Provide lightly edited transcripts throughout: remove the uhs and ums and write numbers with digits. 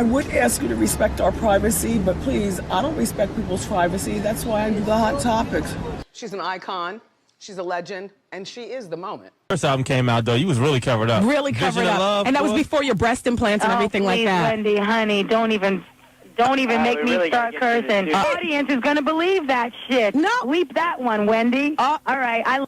I would ask you to respect our privacy, but please, I don't respect people's privacy. That's why I do the hot topics. She's an icon, she's a legend, and she is the moment. First album came out though, you was really covered up. Really covered up. Love, and that was before your breast implants and everything like that. Wendy, honey, don't even make me start cursing. The audience is gonna believe that shit. No. Bleep that one, Wendy. All right,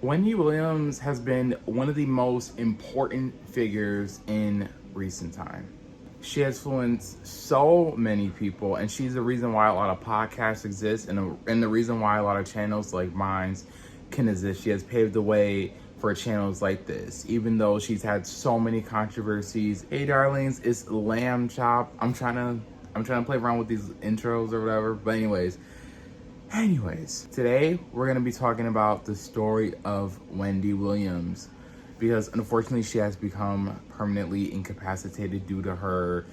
Wendy Williams has been one of the most important figures in recent time. She has influenced so many people, and she's the reason why a lot of podcasts exist, and the reason why a lot of channels like mine can exist. She has paved the way for channels like this, even though she's had so many controversies. Hey darlings, it's Lamb Chop. I'm trying to play around with these intros or whatever, but anyways, today we're gonna be talking about the story of Wendy Williams, because unfortunately she has become permanently incapacitated due to her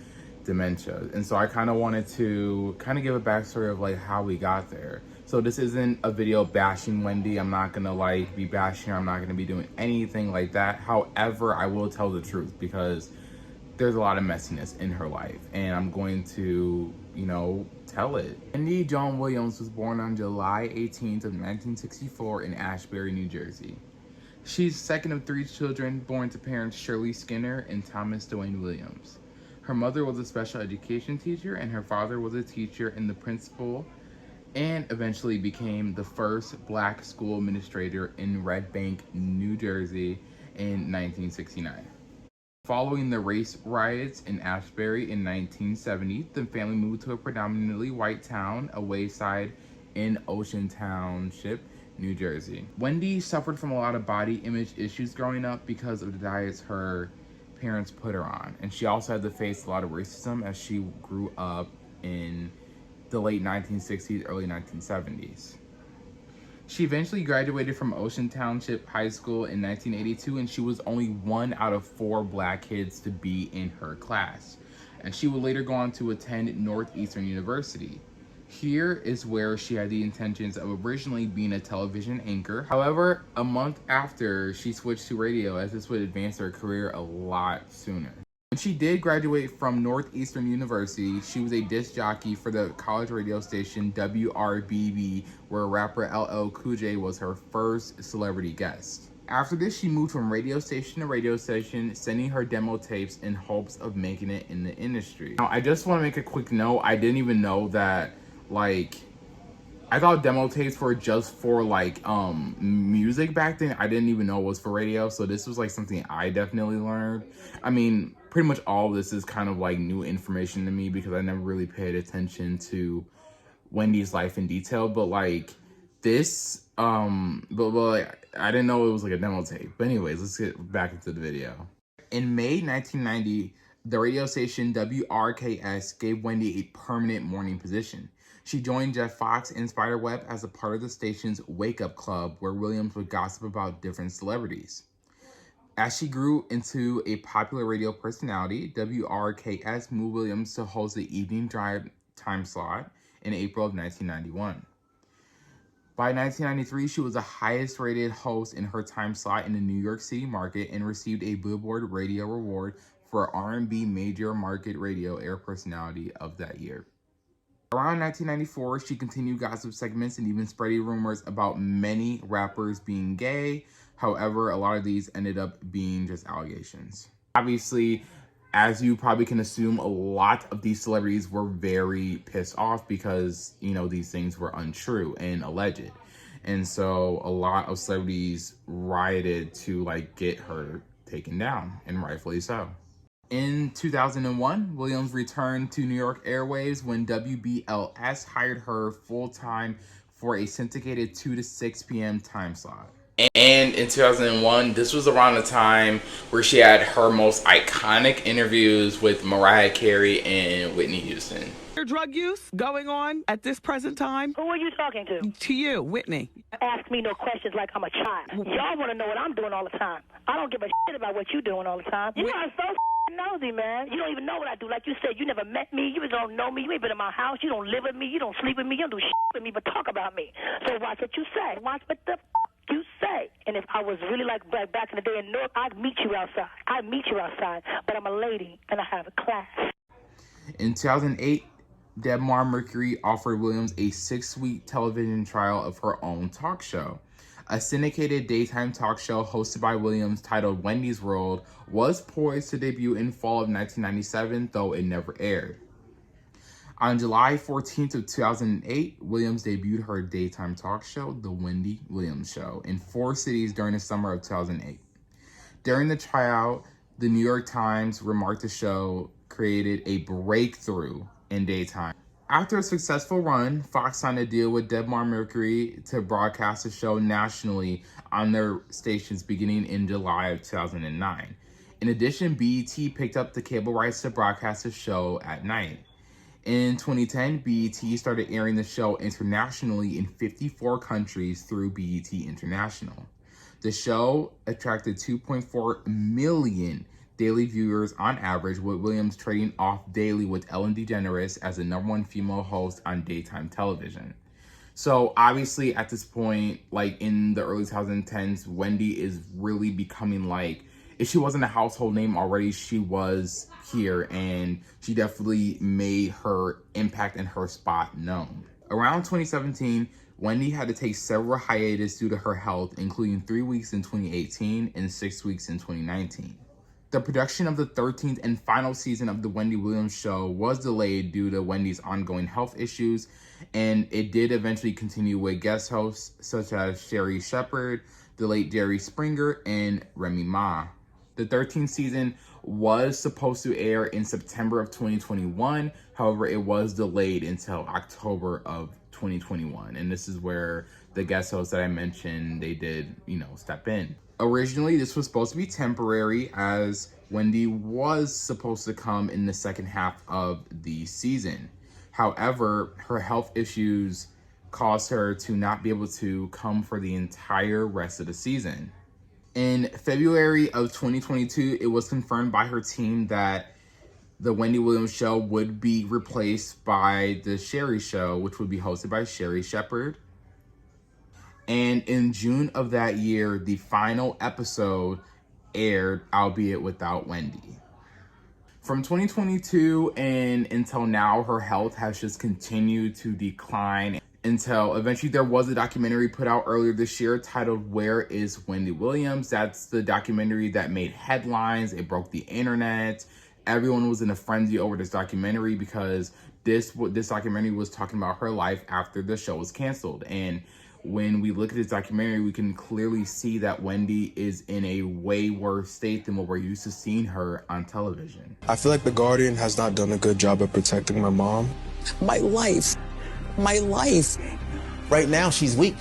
dementia. And so I kind of wanted to give a backstory of like how we got there. So this isn't a video bashing Wendy. I'm not gonna like be bashing her. I'm not gonna be doing anything like that. However, I will tell the truth because there's a lot of messiness in her life, and I'm going to, tell it. Wendy Joan Williams was born on July 18th of 1964 in Ashbury, New Jersey. She's the second of 3 children born to parents Shirley Skinner and Thomas Dwayne Williams. Her mother was a special education teacher, and her father was a teacher and the principal, and eventually became the first black school administrator in Red Bank, New Jersey in 1969. Following the race riots in Ashbury in 1970, the family moved to a predominantly white town, a wayside in Ocean Township, New Jersey. Wendy suffered from a lot of body image issues growing up because of the diets her parents put her on. And she also had to face a lot of racism as she grew up in the late 1960s, early 1970s. She eventually graduated from Ocean Township High School in 1982, and she was only 1 out of 4 black kids to be in her class. And she would later go on to attend Northeastern University. Here is where she had the intentions of originally being a television anchor. However, a month after, she switched to radio, as this would advance her career a lot sooner. When she did graduate from Northeastern University, she was a disc jockey for the college radio station WRBB, where rapper LL Cool J was her first celebrity guest. After this, she moved from radio station to radio station, sending her demo tapes in hopes of making it in the industry. Now, I just want to make a quick note. I didn't even know that, I thought demo tapes were just for music back then. I didn't even know it was for radio, so this was something I definitely learned. I mean, pretty much all of this is kind of new information to me because I never really paid attention to Wendy's life in detail, but this I didn't know it was a demo tape. But anyways, let's get back into the video. In May 1990, the radio station WRKS gave Wendy a permanent morning position. She joined Jeff Fox and Spiderweb as a part of the station's Wake Up Club, where Williams would gossip about different celebrities. As she grew into a popular radio personality, WRKS moved Williams to host the evening drive time slot in April of 1991. By 1993, she was the highest rated host in her time slot in the New York City market and received a Billboard Radio Award for R&B Major Market Radio Air Personality of that year. Around 1994, she continued gossip segments and even spreading rumors about many rappers being gay. However, a lot of these ended up being just allegations. Obviously, as you probably can assume, a lot of these celebrities were very pissed off because, these things were untrue and alleged. And so a lot of celebrities rioted to get her taken down, and rightfully so. In 2001, Williams returned to New York airwaves when WBLS hired her full-time for a syndicated 2 to 6 p.m. time slot. And in 2001, this was around the time where she had her most iconic interviews with Mariah Carey and Whitney Houston. Your drug use going on at this present time? Who are you talking to? To you, Whitney. Ask me no questions like I'm a child. Y'all want to know what I'm doing all the time. I don't give a shit about what you're doing all the time. You are so nosy, man. You don't even know what I do. Like you said, you never met me. You don't know me. You ain't been in my house. You don't live with me. You don't sleep with me. You don't do shit with me but talk about me. So watch what you say. Watch what the you say. And if I was really like back in the day in Newark, I'd meet you outside. But I'm a lady and I have a class. In 2008, Debmar Mercury offered Williams a 6-week television trial of her own talk show. A syndicated daytime talk show hosted by Williams titled Wendy's World was poised to debut in fall of 1997, though it never aired. On July 14th of 2008, Williams debuted her daytime talk show, The Wendy Williams Show, in 4 cities during the summer of 2008. During the tryout, the New York Times remarked the show created a breakthrough in daytime. After a successful run, Fox signed a deal with Debmar Mercury to broadcast the show nationally on their stations beginning in July of 2009. In addition, BET picked up the cable rights to broadcast the show at night. In 2010, BET started airing the show internationally in 54 countries through BET International. The show attracted 2.4 million daily viewers on average, with Williams trading off daily with Ellen DeGeneres as the #1 female host on daytime television. So obviously at this point, like in the early 2010s, Wendy is really becoming like, if she wasn't a household name already, she was here, and she definitely made her impact and her spot known. Around 2017, Wendy had to take several hiatus due to her health, including 3 weeks in 2018 and 6 weeks in 2019. The production of the 13th and final season of The Wendy Williams Show was delayed due to Wendy's ongoing health issues, and it did eventually continue with guest hosts such as Sherry Shepherd, the late Jerry Springer, and Remy Ma. The 13th season was supposed to air in September of 2021, however, it was delayed until October of 2021, and this is where the guest hosts that I mentioned, they did, step in. Originally, this was supposed to be temporary, as Wendy was supposed to come in the second half of the season. However, her health issues caused her to not be able to come for the entire rest of the season. In February of 2022, it was confirmed by her team that the Wendy Williams Show would be replaced by the Sherry Show, which would be hosted by Sherry Shepherd. And in June of that year, the final episode aired, albeit without Wendy. From 2022 and until now, her health has just continued to decline until eventually there was a documentary put out earlier this year titled Where is Wendy Williams? That's the documentary that made headlines. It broke the internet. Everyone was in a frenzy over this documentary because this documentary was talking about her life after the show was canceled. And when we look at this documentary, we can clearly see that Wendy is in a way worse state than what we're used to seeing her on television. I feel like The Guardian has not done a good job of protecting my mom. My life. Right now, she's weak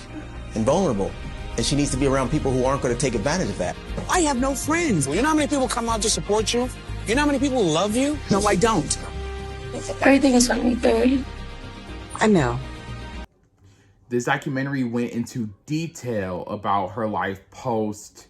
and vulnerable, and she needs to be around people who aren't going to take advantage of that. I have no friends. You know how many people come out to support you? You know how many people love you? No, I don't. Everything is on me, baby. I know. This documentary went into detail about her life post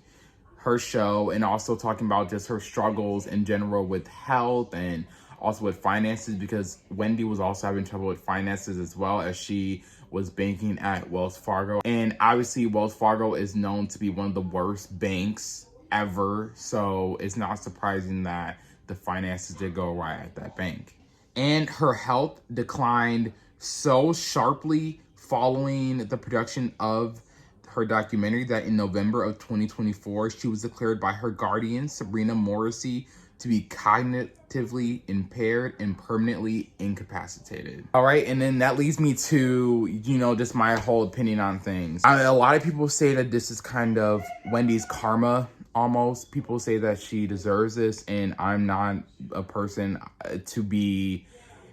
her show, and also talking about just her struggles in general with health and also with finances, because Wendy was also having trouble with finances as well, as she was banking at Wells Fargo. And obviously Wells Fargo is known to be one of the worst banks ever, so it's not surprising that the finances did go awry at that bank. And her health declined so sharply following the production of her documentary that in November of 2024, she was declared by her guardian, Sabrina Morrissey, to be cognitively impaired and permanently incapacitated. All right, and then that leads me to, just my whole opinion on things. A lot of people say that this is kind of Wendy's karma, almost. People say that she deserves this, and I'm not a person to be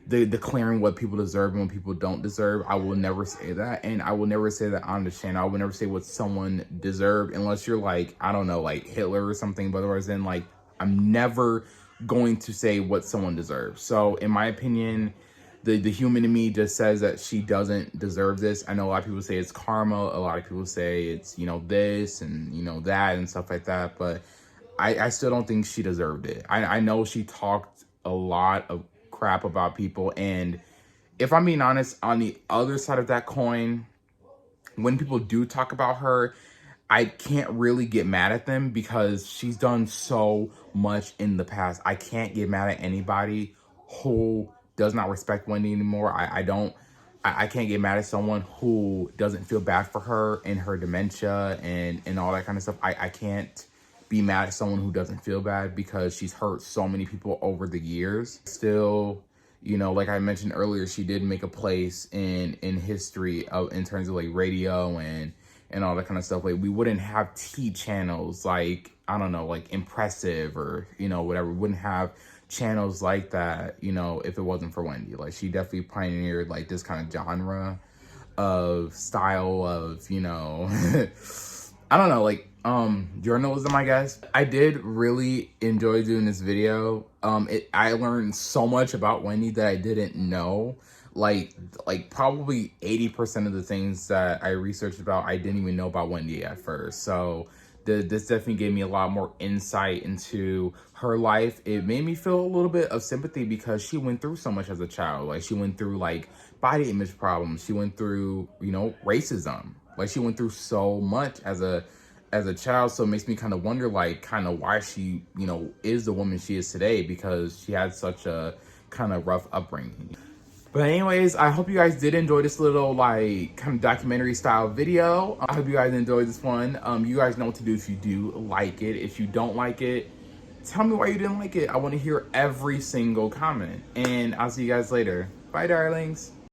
declaring what people deserve and what people don't deserve. I will never say that, and I will never say that on the channel. I will never say what someone deserved, unless you're like, I don't know, like Hitler or something, but otherwise then, like, I'm never going to say what someone deserves. So in my opinion, the human in me just says that she doesn't deserve this. I know a lot of people say it's karma. A lot of people say it's, this and, that and stuff like that. But I still don't think she deserved it. I know she talked a lot of crap about people. And if I'm being honest, on the other side of that coin, when people do talk about her, I can't really get mad at them because she's done so much in the past. I can't get mad at anybody who does not respect Wendy anymore. I can't get mad at someone who doesn't feel bad for her and her dementia and all that kind of stuff. I can't be mad at someone who doesn't feel bad because she's hurt so many people over the years. Still, you know, like I mentioned earlier, she did make a place in history in terms of like radio and all that kind of stuff. Like, we wouldn't have T channels like, I don't know, like Impressive or, you know, whatever. We wouldn't have channels like that, you know, if it wasn't for Wendy. Like, she definitely pioneered like this kind of genre of style of, you know, I don't know, like journalism, I guess. I did really enjoy doing this video. I learned so much about Wendy that I didn't know. Like probably 80% of the things that I researched about, I didn't even know about Wendy at first. So this definitely gave me a lot more insight into her life. It made me feel a little bit of sympathy because she went through so much as a child. Like, she went through like body image problems. She went through, you know, racism. Like, she went through so much as a child. So it makes me kind of wonder, like, kind of why she, you know, is the woman she is today, because she had such a kind of rough upbringing. But anyways, I hope you guys did enjoy this little like kind of documentary style video. I hope you guys enjoyed this one. You guys know what to do if you do like it. If you don't like it, tell me why you didn't like it. I want to hear every single comment. And I'll see you guys later. Bye, darlings.